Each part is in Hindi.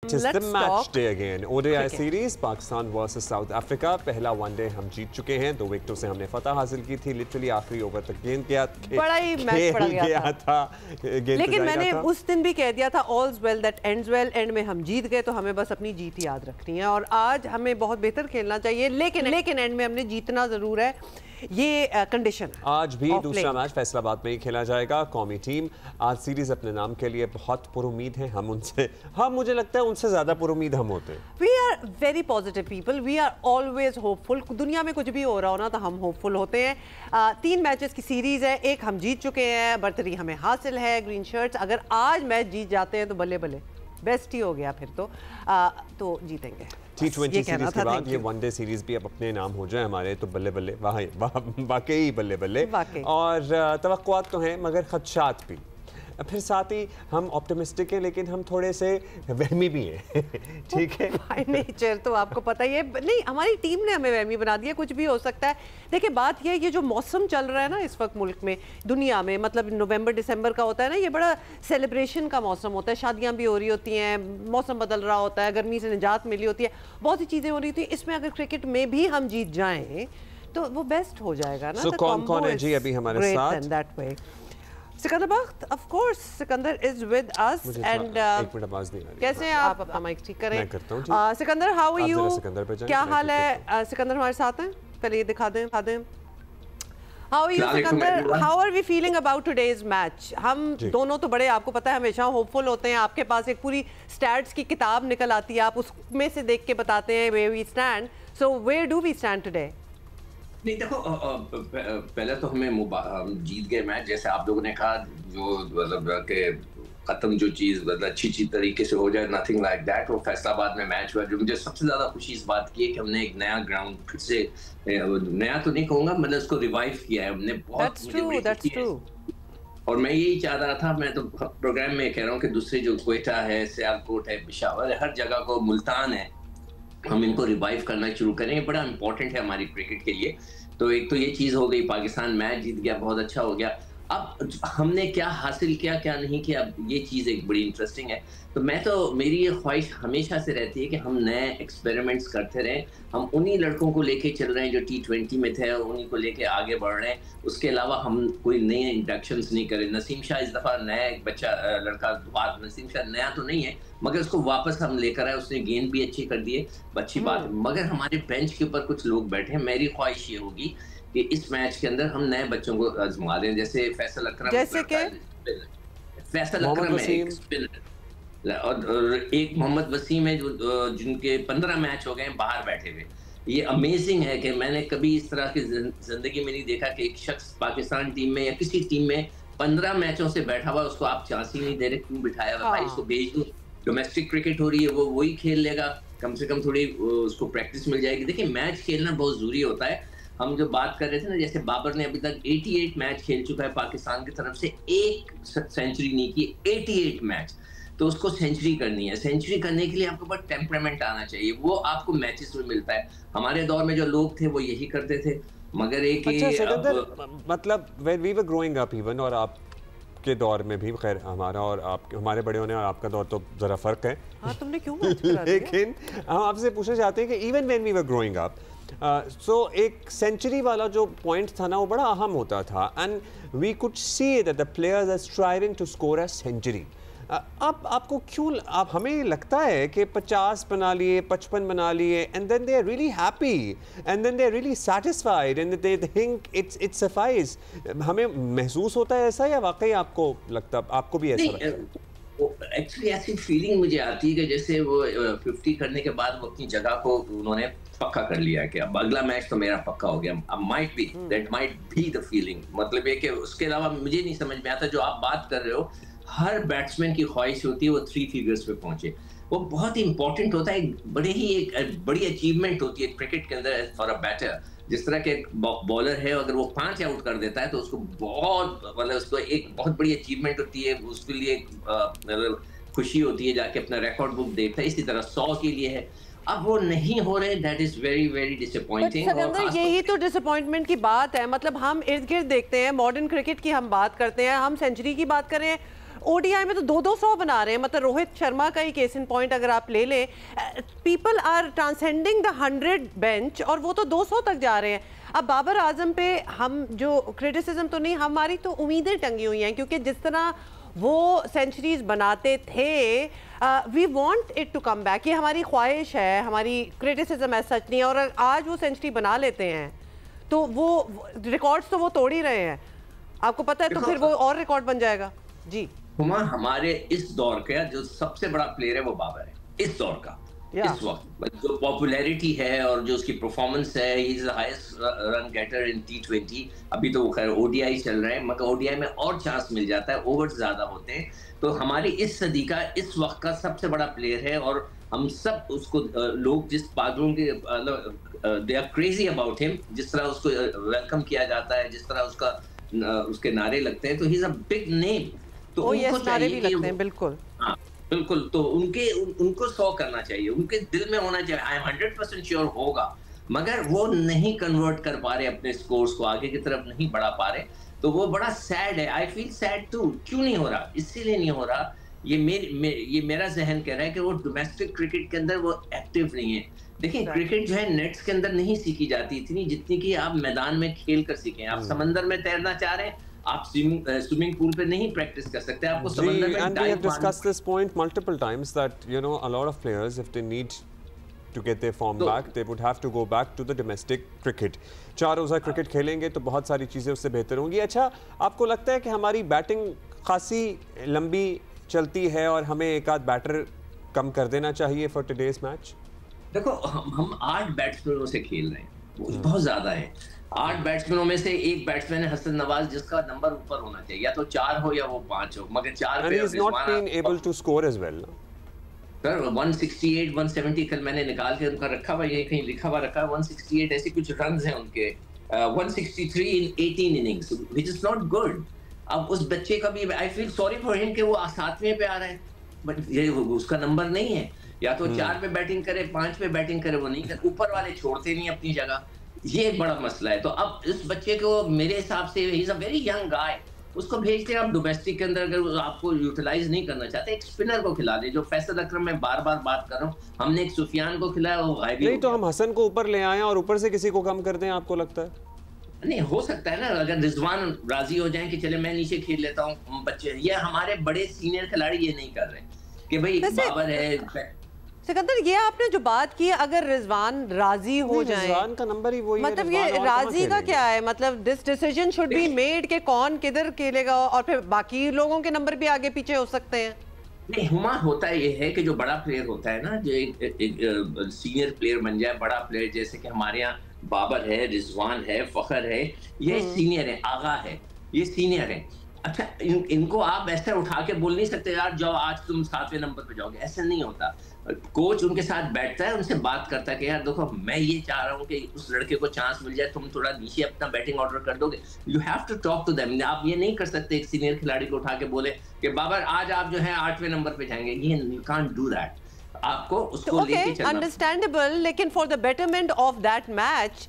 It is the match day again. ODI series Pakistan versus South Africa. पहला वनडे हम जीत चुके हैं, 2 विकेटों से हमने फतह हासिल की थी. लिटरली आखिरी ओवर तक गेंद बड़ा ही मैच पड़ गया था. लेकिन मैंने उस दिन भी कह दिया था all's well that ends well. And में हम जीत गए तो हमें बस अपनी जीत याद रखनी है और आज हमें बहुत बेहतर खेलना चाहिए. लेकिन एंड में हमने जीतना जरूर है. ये कंडीशन है. आज भी दूसरा मैच फैसलाबाद में ही खेला जाएगा. कौमी टीम आज सीरीज अपने नाम के लिए बहुत पुरुमीद है. हम मुझे लगता है उनसे ज्यादा पुरुमीद हम होते हैं. We are very positive people. We are always hopeful. दुनिया में कुछ भी हो रहा हो ना तो हम होपफुल होते हैं. 3 मैचेस की सीरीज है. एक हम जीत चुके हैं. बर्तरी हमें हासिल है. ग्रीन शर्ट्स अगर आज मैच जीत जाते हैं तो बल्ले बल्ले बेस्ट ही हो गया. फिर तो जीतेंगे. T20 सीरीज के बाद ये वनडे सीरीज भी अब अपने नाम हो जाए हमारे तो बल्ले बल्ले. वाकई बल्ले बल्ले. और तवक्कुआत तो हैं मगर खदशात भी. फिर साथ ही हम ऑप्टिमिस्टिक हैं लेकिन हम थोड़े से वहमी भी हैं. ठीक है. बाय नेचर तो आपको पता ही है. नहीं, हमारी टीम ने हमें वहमी बना दिया. कुछ भी हो सकता है. देखिए बात यह है ये जो मौसम चल रहा है ना इस वक्त मुल्क में दुनिया में, मतलब नवंबर दिसंबर का होता है ना, ये बड़ा सेलिब्रेशन का मौसम होता है. शादियां भी हो रही होती हैं, मौसम बदल रहा होता है, गर्मी से निजात मिली होती है, बहुत सी चीज़ें हो रही होती है. इसमें अगर क्रिकेट में भी हम जीत जाएँ तो वो बेस्ट हो जाएगा ना. कौन है जी अभी हमारे साथ? सिकंदर बख्त, of course, Sikandar is with us and कैसे हैं आप? अपना माइक ठीक करें. मैं करता हूं. Sikandar, how are you? क्या हाल है? सिकंदर हमारे साथ हैं. पहले ये दिखा दें. How are you, Sikandar? How are we feeling about today's match? हम दोनों तो बड़े, आपको पता है, हमेशा होपफुल होते हैं. आपके पास एक पूरी स्टैट्स की किताब निकल आती है. आप उसमें से देख के बताते हैं where we stand. So where do we stand today? नहीं देखो, पहले तो हम जीत गए मैच. जैसे आप लोगों ने कहा, जो मतलब के खत्म जो चीज़ मतलब अच्छी तरीके से हो जाए, नथिंग लाइक दैट. वो फैसलाबाद में मैच हुआ. जो मुझे सबसे ज़्यादा खुशी इस बात की है कि हमने एक नया ग्राउंड फिर से, नया तो नहीं कहूँगा, मतलब उसको रिवाइव किया है हमने. बहुत और मैं यही चाह रहा था. मैं तो प्रोग्राम में कह रहा हूँ कि दूसरे जो क्वेटा है, सियालकोट है, पेशावर है, हर जगह को, मुल्तान है, हम इनको रिवाइव करना शुरू करेंगे. बड़ा इंपॉर्टेंट है हमारी क्रिकेट के लिए. तो एक तो ये चीज़ हो गई. पाकिस्तान मैच जीत गया, बहुत अच्छा हो गया. अब हमने क्या हासिल किया, क्या नहीं किया, अब ये चीज़ एक बड़ी इंटरेस्टिंग है. तो मेरी ये ख्वाहिश हमेशा से रहती है कि हम नए एक्सपेरिमेंट्स करते रहें. हम उन्हीं लड़कों को लेके चल रहे हैं जो T20 में थे, उन्हीं को लेके आगे बढ़ रहे हैं. उसके अलावा हम कोई नए इंडक्शंस नहीं करें. नसीम शाह इस दफ़ा नया एक बच्चा लड़का, नसीम शाह नया तो नहीं है मगर उसको वापस हम लेकर आए. उसने गेंद भी अच्छी कर दिए, अच्छी बात है. मगर हमारे बेंच के ऊपर कुछ लोग बैठे हैं. मेरी ख्वाहिश ये होगी कि इस मैच के अंदर हम नए बच्चों को आजमा दें. जैसे फैसल अकरम, जैसे कि फैसल अकरम है एक स्पिनर, और एक मोहम्मद वसीम है जिनके 15 मैच हो गए बाहर बैठे हुए. ये अमेजिंग है कि मैंने कभी इस तरह की जिंदगी में नहीं देखा कि एक शख्स पाकिस्तान टीम में या किसी टीम में 15 मैचों से बैठा हुआ, उसको आप चांस ही नहीं दे रहे. क्यों बिठाया हुआ? भाई इसको भेज दो. डोमेस्टिक क्रिकेट हो रही है, वो वही खेल लेगा. कम से कम थोड़ी उसको प्रैक्टिस मिल जाएगी. देखिए मैच खेलना बहुत जरूरी होता है. हम जो बात कर रहे थे ना, जैसे बाबर ने अभी तक 88 मैच खेल चुका है पाकिस्तान की तरफ से, एक सेंचुरी नहीं की. 88 मैच. तो उसको सेंचुरी करनी है. सेंचुरी करने के लिए आपको बस टेम्परामेंट आना चाहिए. वो आपको मैचेस में मिलता है. हमारे दौर में जो लोग थे वो यही करते थे. मगर एक मतलब when we were growing up even, और आप के दौर में भी, खैर हमारा और हमारे बड़े होने और आपका दौर तो जरा फर्क है. हाँ, तुमने क्यों मैच करा दिया? लेकिन हम आपसे पूछना चाहते हैं कि even when we were growing up, so एक सेंचुरी वाला जो पॉइंट था ना, वो बड़ा अहम होता था. And we could see that the players are striving to score a century. अब आपको क्यों, आप हमें लगता है कि 50 बना लिए, 55 बना लिए, and then they are really happy, and then they are really satisfied, and they think it's suffice. हमें महसूस होता है ऐसा, या वाकई आपको लगता, आपको भी ऐसा लगता है? एक्चुअली ऐसी फीलिंग मुझे आती है कि जैसे वो 50 करने के बाद वो अपनी जगह को उन्होंने पक्का कर लिया है कि अब अगला मैच तो मेरा पक्का हो गया. अब माइट बी द फीलिंग. मतलब ये कि उसके अलावा मुझे नहीं समझ में आता. जो आप बात कर रहे हो, हर बैट्समैन की ख्वाहिश होती है वो 3 फिगर्स पे पहुंचे. वो बहुत इंपॉर्टेंट होता है. एक बड़ी अचीवमेंट होती है क्रिकेट के अंदर फॉर अ बैटर. जिस तरह के एक बॉलर है, अगर वो 5 आउट कर देता है तो उसको उसको एक बहुत बड़ी अचीवमेंट होती है. उसके लिए मतलब खुशी होती है, जाके अपना रिकॉर्ड बुक देखता है. इसी तरह 100 के लिए है. अब वो नहीं हो रहे. That is very very disappointing. यही तो डिसअपॉइंटमेंट की बात है. मतलब हम इर्द गिर्द देखते हैं, मॉडर्न क्रिकेट की हम बात करते हैं, हम सेंचुरी की बात करें, ओडीआई में तो 200 बना रहे हैं, मतलब रोहित शर्मा का ही केस इन पॉइंट अगर आप ले लें, people are transcending the 100 bench और वो तो 200 तक जा रहे हैं। अब बाबर आजम पे हम जो क्रिटिसिज्म तो नहीं, हमारी तो उम्मीदें टंगी हुई हैं, क्योंकि जिस तरह वो सेंचुरीज बनाते थे, we want it to come back, ये हमारी ख्वाहिश है, हमारी क्रिटिसिज्म है सच नहीं। और आज वो सेंचुरी बना लेते हैं तो वो रिकॉर्ड्स तो वो तोड़ ही रहे हैं, आपको पता है, तो फिर वो और रिकॉर्ड बन जाएगा। जी हुमा, हमारे इस दौर का जो सबसे बड़ा प्लेयर है वो बाबर है, इस दौर का। इस वक्त जो पॉपुलैरिटी है और जो उसकी परफॉर्मेंस है, he is the highest run getter in टी20। अभी तो वो खैर ओडीआई चल रहे हैं, मगर ओडीआई में और चांस मिल जाता है, ओवर्स ज्यादा होते हैं। तो हमारी इस सदी का, इस वक्त का सबसे बड़ा प्लेयर है, और हम सब उसको लोग जिस पागलों के they are crazy about him, जिस तरह उसको वेलकम किया जाता है, जिस तरह उसके नारे लगते हैं, तो he is a big name. तो उनको चाहिए कि बिल्कुल, हाँ बिल्कुल, तो उनको 100 करना चाहिए, उनके दिल में होना चाहिए। आई एम 100% श्योर होगा, मगर वो नहीं कन्वर्ट कर पा रहे, अपने स्कोर्स को आगे की तरफ नहीं बढ़ा पा रहे, तो वो बड़ा सैड है। I feel sad too. क्यों नहीं हो रहा? इसीलिए नहीं हो रहा, ये मेरा जहन कह रहा है कि वो डोमेस्टिक क्रिकेट के अंदर वो एक्टिव नहीं है। देखिए, क्रिकेट जो है नेट्स के अंदर नहीं सीखी जाती इतनी, जितनी कि आप मैदान में खेल कर सीखें। आप समंदर में तैरना चाह रहे हैं, आप स्विमिंग पूल पे नहीं प्रैक्टिस कर सकते, आपको समंदर में and we have discussed this point multiple times that a lot of players, if they need to get their form back, they would have to go back to the domestic cricket. 4 रोज़ा क्रिकेट खेलेंगे तो बहुत सारी चीज़ें उससे बेहतर होंगी। अच्छा, आपको लगता है कि हमारी बैटिंग खासी लंबी चलती है और हमें एक आध बैटर कम कर देना चाहिए फॉर टुडेज मैच? देखो, हम 8 बैट्समैनों से खेल रहे हैं, बहुत ज्यादा है। 8 बैट्समैनों में से एक बैट्समैन है हसन नवाज, जिसका नंबर ऊपर होना चाहिए, या तो 4 हो या वो 5 हो, मगर 4 पे he's not been able to score as well. Sir 168 170 कल मैंने निकाल के उनका रखा हुआ, ये कहीं लिखा हुआ रखा है 168 ऐसे कुछ रन्स हैं उनके, 163 इन 18 innings, which is not good. अब उस बच्चे का भी I feel sorry for him कि वो 7वें पे आ रहा है, बट ये उसका नंबर नहीं है। या तो 4 पे बैटिंग करे, 5 पे बैटिंग करे, वो नहीं करे, ऊपर वाले छोड़ते नहीं अपनी जगह, ये एक बड़ा मसला है। तो अब इस बच्चे को मेरे हिसाब से, he is a very young guy, उसको भेजते हैं आप डोमेस्टिक के अंदर। अगर आपको यूटिलाइज नहीं करना चाहते, एक स्पिनर को खिला दे, जो फैसल अकरम में बार बार बात कर रहा हूँ, हमने एक सुफियान को खिलाया, वो गायब नहीं, तो हम हसन को ऊपर ले आए और ऊपर से किसी को कम कर दें, आपको लगता है? नहीं हो सकता है ना, अगर रिजवान राजी हो जाए कि चले मैं नीचे खेल लेता हूँ बच्चे, ये हमारे बड़े सीनियर खिलाड़ी ये नहीं कर रहे कि भाई बाबर है। सिकंदर, ये आपने जो बात की, अगर रिजवान राजी हो जाए, रिजवान का नंबर ही वही मतलब ये राजी का क्या है, मतलब this decision should be made के कौन किधर खेलेगा, और फिर बाकी लोगों के नंबर भी आगे पीछे हो सकते हैं। नहीं, हुमा, होता ये है कि जो बड़ा प्लेयर होता है ना, जो एक सीनियर प्लेयर बन जाए, बड़ा प्लेयर, जैसे कि हमारे यहाँ बाबर है, रिजवान है, फखर है, ये सीनियर है, आगा है, ये सीनियर है। अच्छा, इनको आप ऐसे उठा के बोल नहीं सकते यार जाओ आज तुम 7वें नंबर पे जाओगे, ऐसा नहीं होता। कोच उनके साथ बैठता है, उनसे बात करता है कि यार देखो, मैं ये चाह रहा हूँ कि उस लड़के को चांस मिल जाए, तुम थोड़ा नीचे अपना बैटिंग ऑर्डर कर दोगे। You have to talk to them. आप ये नहीं कर सकते एक सीनियर खिलाड़ी को उठा के बोले कि बाबर आज आप जो है 8वें नंबर पे जाएंगे, ये यू कांट डू दैट। आपको उसको लेके चलना। अंडरस्टैंडेबल, लेकिन for the betterment of that match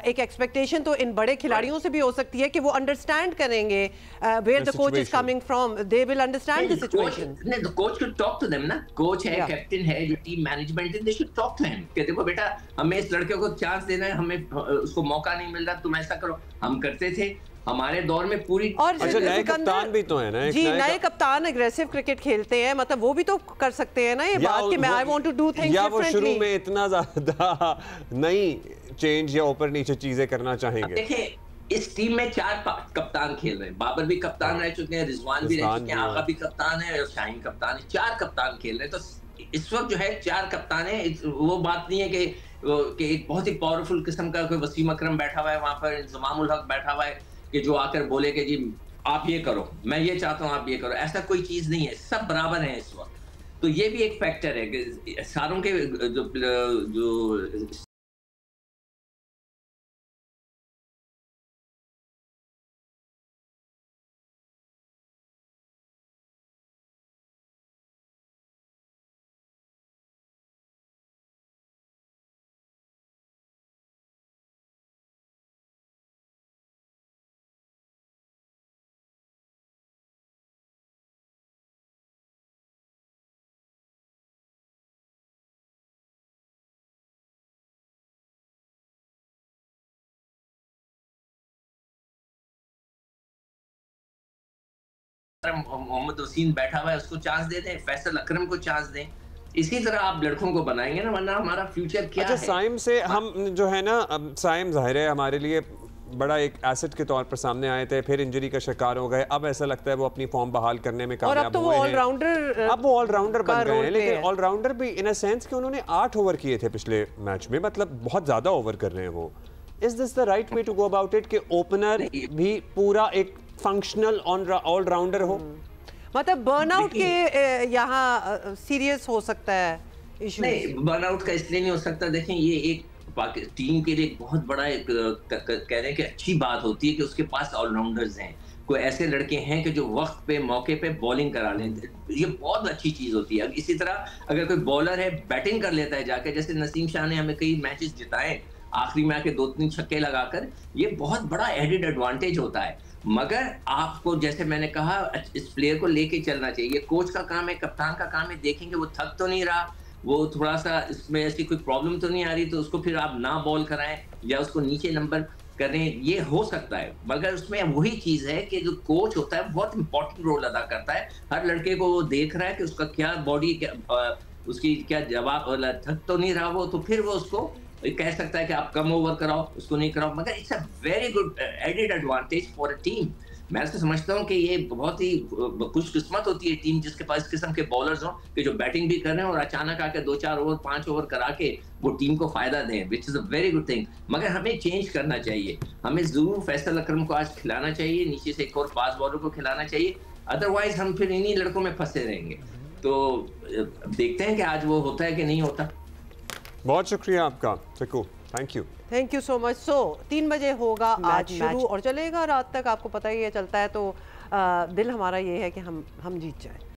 एक एक्सपेक्टेशन तो इन बड़े खिलाड़ियों से भी हो सकती है कि वो अंडरस्टैंड करेंगे where the coach is coming from, they will understand the situation. नहीं, the coach should talk to them ना, कोच है, कैप्टन है, जो टीम मैनेजमेंट है, they should talk to him कि देखो बेटा, हमें इस लड़के को चांस देना है, हमें उसको मौका नहीं मिल रहा, तुम ऐसा करो। हम करते थे हमारे दौर में पूरी। और नए कप्तान भी तो है ना, जी, नए कप्तान एग्रेसिव क्रिकेट खेलते हैं, मतलब वो भी तो कर सकते हैं ना ये बात कि मैं I want to do things differently. या वो शुरू में इतना ज्यादा नहीं चेंज या ऊपर नीचे चीजें करना चाहेंगे। देखिए, इस टीम में 4 कप्तान खेल रहे हैं, बाबर भी कप्तान रह चुके हैं, रिजवान भी रह चुके हैं, आगा भी कप्तान है और शाहीन कप्तान है, 4 कप्तान खेल रहे हैं। तो इस वक्त जो है 4 कप्तान है, वो बात नहीं है कि एक बहुत ही पावरफुल किस्म का कोई वसीम अकरम बैठा हुआ है वहां पर, इंजमामुल हक बैठा हुआ है कि जो आकर बोले कि जी आप ये करो, मैं ये चाहता हूँ आप ये करो, ऐसा कोई चीज नहीं है, सब बराबर हैं इस वक्त। तो ये भी एक फैक्टर है कि सारों के जो मोहम्मद वसीम बैठा हुआ है, उसको चांस दे दें, फैसल अकरम को चांस दें। इसी तरह आप लड़कों को बनाएंगे ना, वरना हमारा फ्यूचर क्या है। साइम से हम जो है ना, अब साइम जाहिर है हमारे लिए बड़ा एक एसेट के तौर पर सामने आए थे, फिर इंजरी का शिकार हो गए, अब ऐसा लगता है वो अपनी फॉर्म बहाल करने में कामयाब हुए हैं। अब तो वो ऑलराउंडर, अब वो ऑलराउंडर बन गए हैं, लेकिन ऑलराउंडर भी इन अ सेंस कि उन्होंने 8 ओवर किए थे पिछले मैच में, मतलब बहुत ज्यादा ओवर कर रहे हैं वो। Is this the right way to go about it कि ओपनर भी पूरा एक फंक्शनल ऑलराउंडर हो? मतलब बर्नआउट के यहाँ सीरियस हो सकता है इशू। नहीं, बर्नआउट का इसलिए नहीं हो सकता। देखें, ये एक टीम के लिए एक बहुत बड़ा एक कह रहे हैं कि अच्छी बात होती है कि उसके पास ऑलराउंडर्स हैं, कोई ऐसे लड़के हैं कि जो वक्त पे मौके पे बॉलिंग करा लें। ये बहुत अच्छी चीज होती है। इसी तरह अगर कोई बॉलर है बैटिंग कर लेता है जाके, जैसे नसीम शाह ने हमें कई मैचेस जिताए आखिरी में आके 2-3 छक्के लगाकर, ये बहुत बड़ा एडेड एडवांटेज होता है। मगर आपको, जैसे मैंने कहा, इस प्लेयर को लेके चलना चाहिए। कोच का काम है, कप्तान का काम है, देखेंगे वो थक तो नहीं रहा, वो थोड़ा सा इसमें ऐसी कोई प्रॉब्लम तो नहीं आ रही, तो उसको फिर आप ना बॉल कराएं या उसको नीचे नंबर करें, ये हो सकता है। मगर उसमें वही चीज है कि जो कोच होता है बहुत इंपॉर्टेंट रोल अदा करता है। हर लड़के को वो देख रहा है कि उसका क्या बॉडी, उसकी क्या जवाब, थक तो नहीं रहा वो, तो फिर वो उसको कह सकता है कि आप कम ओवर कराओ, उसको नहीं कराओ। मगर it's a very good added advantage for a team. मैं तो समझता हूँ कि ये बहुत ही खुशकिस्मत होती है टीम जिसके पास इस किस्म के बॉलर्स हों कि जो बैटिंग भी कर रहे हैं और अचानक आके 2-4 ओवर 5 ओवर करा के वो टीम को फायदा दें, which is a very good thing. मगर हमें चेंज करना चाहिए, हमें जरूर फैसल अकरम को आज खिलाना चाहिए, नीचे से एक और फास्ट बॉलर को खिलाना चाहिए, अदरवाइज हम फिर इन्हीं लड़कों में फंसे रहेंगे। तो देखते हैं कि आज वो होता है कि नहीं होता। बहुत शुक्रिया आपका Chiku, thank you so much. 3 बजे होगा आज शुरू और चलेगा रात तक, आपको पता ही है चलता है। तो दिल हमारा ये है कि हम जीत जाए।